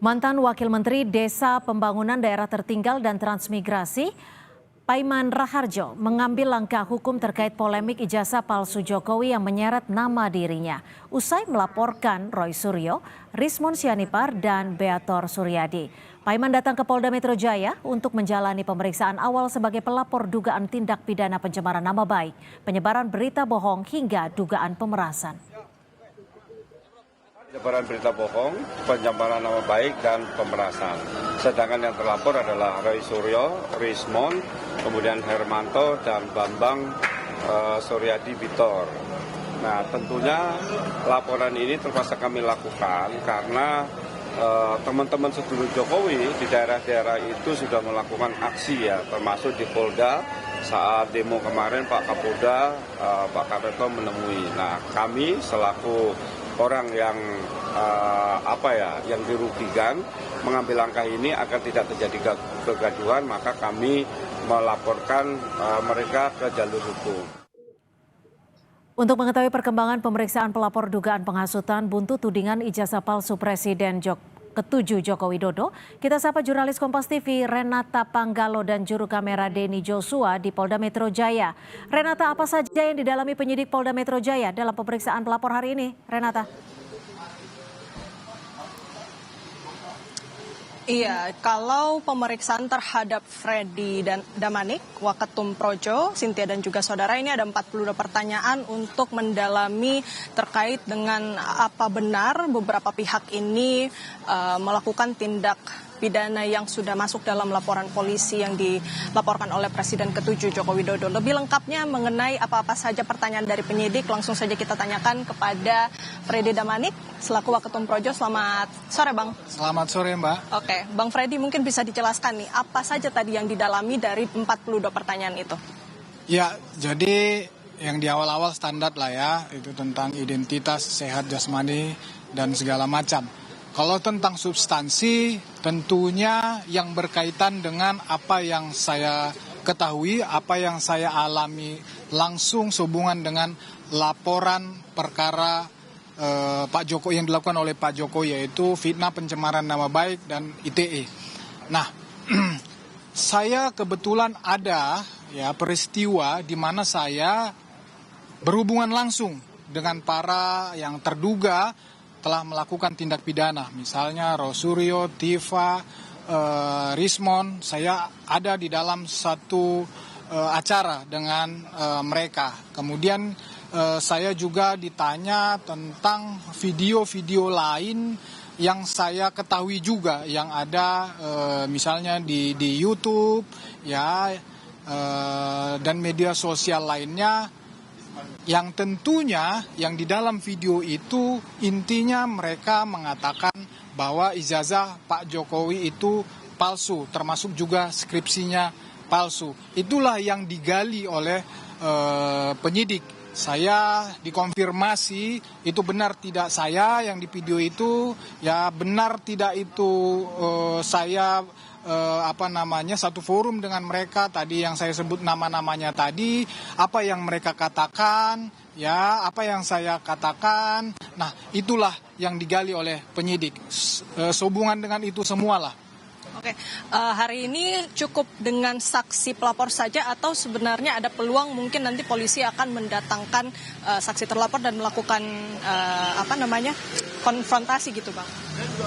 Mantan Wakil Menteri Desa Pembangunan Daerah Tertinggal dan Transmigrasi, Paiman Raharjo, mengambil langkah hukum terkait polemik ijazah palsu Jokowi yang menyeret nama dirinya. Usai melaporkan Roy Suryo, Rismon Sianipar, dan Beator Suryadi. Paiman datang ke Polda Metro Jaya untuk menjalani pemeriksaan awal sebagai pelapor dugaan tindak pidana pencemaran nama baik, penyebaran berita bohong hingga dugaan pemerasan. Penyebaran berita bohong, pencemaran nama baik, dan pemerasan. Sedangkan yang terlapor adalah Roy Suryo, Rismon, kemudian Hermanto, dan Bambang Suryadi Bitor. Nah, tentunya laporan ini terpaksa kami lakukan karena teman-teman sedulur Jokowi di daerah-daerah itu sudah melakukan aksi ya, termasuk di Polda saat demo kemarin Pak Kapolda, Pak Kapeto menemui. Nah, kami selaku orang yang yang dirugikan mengambil langkah ini agar tidak terjadi kegaduhan, maka kami melaporkan mereka ke jalur hukum. Untuk mengetahui perkembangan pemeriksaan pelapor dugaan penghasutan buntu tudingan ijazah palsu Presiden ke-7 Joko Widodo, kita sapa jurnalis Kompas TV Renata Panggalo dan juru kamera Denny Joshua di Polda Metro Jaya. Renata, apa saja yang didalami penyidik Polda Metro Jaya dalam pemeriksaan pelapor hari ini? Renata. Iya, kalau pemeriksaan terhadap Freddy dan Damanik, Waketum Projo, Cynthia dan juga saudara, ini ada 42 pertanyaan untuk mendalami terkait dengan apa benar beberapa pihak ini melakukan tindak pidana yang sudah masuk dalam laporan polisi yang dilaporkan oleh Presiden ke-7 Joko Widodo. Lebih lengkapnya mengenai apa-apa saja pertanyaan dari penyidik, langsung saja kita tanyakan kepada Freddy Damanik selaku Waketum Projo. Selamat sore, Bang. Selamat sore, Mbak. Oke, Bang Freddy mungkin bisa dijelaskan nih, apa saja tadi yang didalami dari 42 pertanyaan itu? Ya, jadi yang di awal-awal standar lah ya, itu tentang identitas, sehat jasmani, dan segala macam. Kalau tentang substansi, tentunya yang berkaitan dengan apa yang saya ketahui, apa yang saya alami langsung sehubungan dengan laporan perkara Pak Jokowi yang dilakukan oleh Pak Jokowi, yaitu fitnah pencemaran nama baik dan ITE. Nah, saya kebetulan ada ya peristiwa di mana saya berhubungan langsung dengan para yang terduga telah melakukan tindak pidana, misalnya Roy Suryo, Tifa, Rismon. Saya ada di dalam satu acara dengan mereka. Kemudian saya juga ditanya tentang video-video lain yang saya ketahui juga yang ada misalnya di YouTube ya dan media sosial lainnya, yang tentunya yang di dalam video itu intinya mereka mengatakan bahwa ijazah Pak Jokowi itu palsu, termasuk juga skripsinya palsu. Itulah yang digali oleh penyidik. Saya dikonfirmasi itu benar tidak saya yang di video itu, ya benar tidak itu saya satu forum dengan mereka tadi yang saya sebut nama-namanya tadi, apa yang mereka katakan, ya apa yang saya katakan. Nah, itulah yang digali oleh penyidik. Sehubungan dengan itu semualah. Oke, hari ini cukup dengan saksi pelapor saja atau sebenarnya ada peluang mungkin nanti polisi akan mendatangkan saksi terlapor dan melakukan konfrontasi gitu, Bang?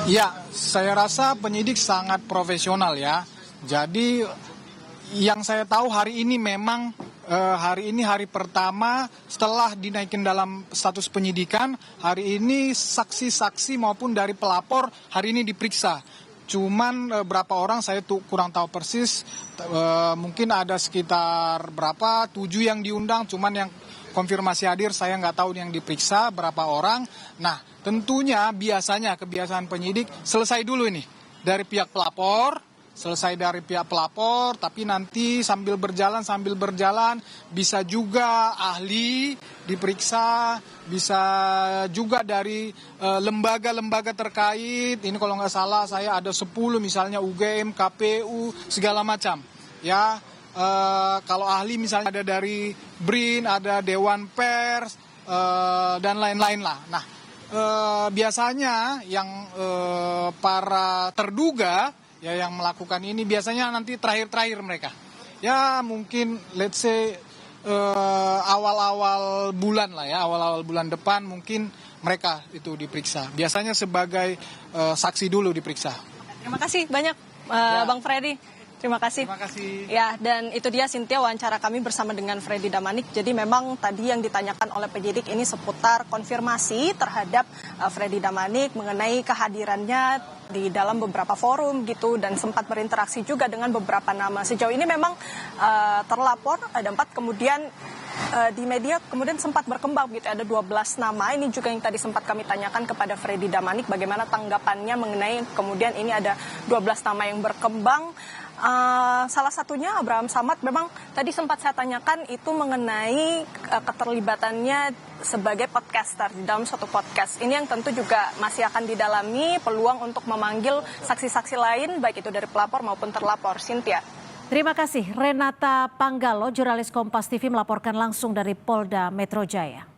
Ya, saya rasa penyidik sangat profesional ya. Jadi yang saya tahu hari ini memang hari ini hari pertama setelah dinaikin dalam status penyidikan. Hari ini saksi-saksi maupun dari pelapor hari ini diperiksa. Cuman berapa orang saya kurang tahu persis, mungkin ada sekitar 7 yang diundang, cuman yang konfirmasi hadir saya nggak tahu yang diperiksa berapa orang. Nah, tentunya biasanya kebiasaan penyidik selesai dulu ini dari pihak pelapor, tapi nanti sambil berjalan bisa juga ahli diperiksa, bisa juga dari lembaga-lembaga terkait. Ini kalau nggak salah saya ada 10 misalnya UGM, KPU, segala macam. Ya, kalau ahli misalnya ada dari BRIN, ada Dewan Pers, dan lain-lain lah. Nah, biasanya yang para terduga ya yang melakukan ini biasanya nanti terakhir-terakhir mereka. Ya mungkin let's say awal-awal bulan lah ya, awal-awal bulan depan mungkin mereka itu diperiksa. Biasanya sebagai saksi dulu diperiksa. Terima kasih banyak Bang Freddy. Terima kasih. Terima kasih. Ya, dan itu dia Cynthia wawancara kami bersama dengan Freddy Damanik. Jadi memang tadi yang ditanyakan oleh penyidik ini seputar konfirmasi terhadap Freddy Damanik mengenai kehadirannya di dalam beberapa forum gitu dan sempat berinteraksi juga dengan beberapa nama. Sejauh ini memang terlapor ada 4, kemudian di media kemudian sempat berkembang gitu, ada 12 nama. Ini juga yang tadi sempat kami tanyakan kepada Freddy Damanik bagaimana tanggapannya mengenai kemudian ini ada 12 nama yang berkembang. Salah satunya Abraham Samad, memang tadi sempat saya tanyakan itu mengenai keterlibatannya sebagai podcaster di dalam suatu podcast. Ini yang tentu juga masih akan didalami, peluang untuk memanggil saksi-saksi lain baik itu dari pelapor maupun terlapor. Cynthia. Terima kasih Renata Panggalo, jurnalis Kompas TV melaporkan langsung dari Polda Metro Jaya.